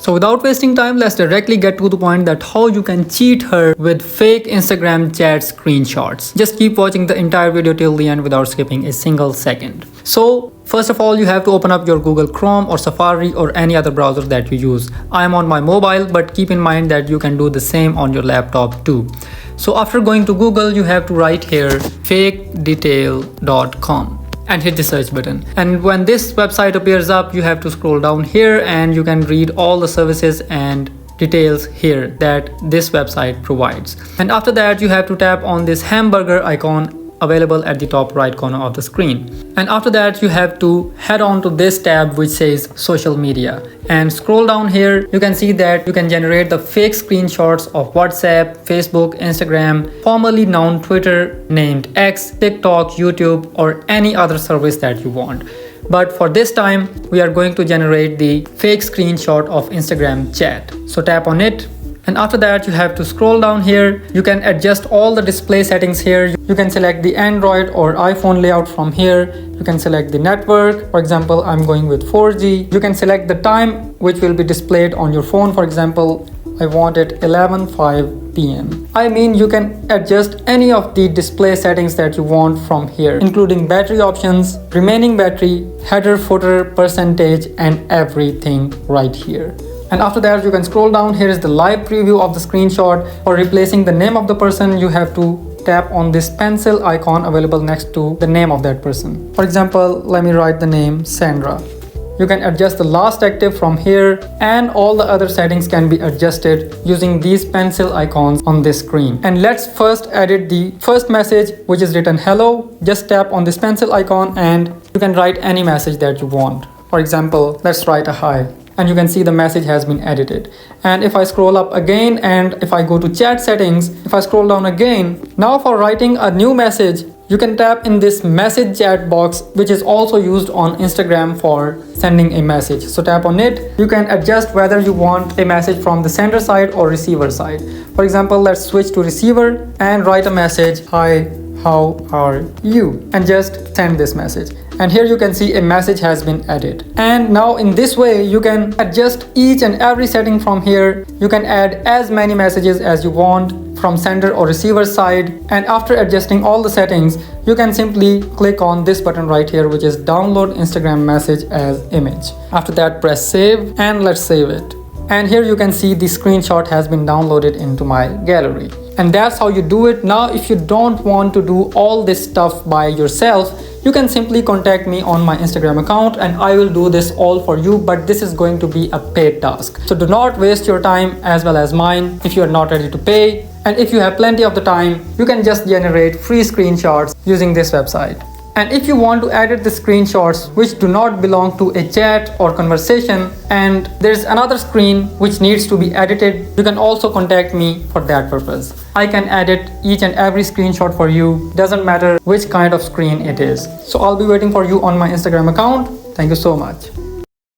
So without wasting time, let's directly get to the point that how you can cheat her with fake Instagram chat screenshots. Just keep watching the entire video till the end without skipping a single second. So first of all, you have to open up your Google Chrome or Safari or any other browser that you use. I am on my mobile, but keep in mind that you can do the same on your laptop too. So after going to Google, you have to write here fakedetail.com and hit the search button. And when this website appears up, you have to scroll down here and you can read all the services and details here that this website provides. And after that, you have to tap on this hamburger icon available at the top right corner of the screen. And after that, you have to head on to this tab which says social media and scroll down here. You can see that you can generate the fake screenshots of WhatsApp, Facebook, Instagram, formerly known Twitter, named X, TikTok, YouTube, or any other service that you want. But for this time, we are going to generate the fake screenshot of Instagram chat. So tap on it. And after that, you have to scroll down here. You can adjust all the display settings here. You can select the Android or iPhone layout from here. You can select the network. For example, I'm going with 4G. You can select the time which will be displayed on your phone. For example, I want it 11:05 p.m. I mean, you can adjust any of the display settings that you want from here, including battery options, remaining battery, header, footer, percentage, and everything right here. And after that, you can scroll down. Here is the live preview of the screenshot. For replacing the name of the person, you have to tap on this pencil icon available next to the name of that person. For example, let me write the name Sandra. You can adjust the last active from here, and all the other settings can be adjusted using these pencil icons on this screen. And let's first edit the first message, which is written hello. Just tap on this pencil icon and you can write any message that you want. For example, let's write a hi. And you can see the message has been edited. And if I scroll up again and if I go to chat settings, if I scroll down again, now for writing a new message, you can tap in this message chat box, which is also used on Instagram for sending a message. So tap on it. You can adjust whether you want a message from the sender side or receiver side. For example, let's switch to receiver and write a message, hi, how are you? And just send this message. And here you can see a message has been added. And now in this way, you can adjust each and every setting from here. You can add as many messages as you want from sender or receiver side. And after adjusting all the settings, you can simply click on this button right here, which is download Instagram message as image. After that, press save and let's save it. And here you can see the screenshot has been downloaded into my gallery. And that's how you do it. Now, if you don't want to do all this stuff by yourself, you can simply contact me on my Instagram account and I will do this all for you, but this is going to be a paid task. So do not waste your time as well as mine if you are not ready to pay. And if you have plenty of the time, you can just generate free screenshots using this website. And if you want to edit the screenshots which do not belong to a chat or conversation and there's another screen which needs to be edited, you can also contact me for that purpose. I can edit each and every screenshot for you, doesn't matter which kind of screen it is. So I'll be waiting for you on my Instagram account. Thank you so much.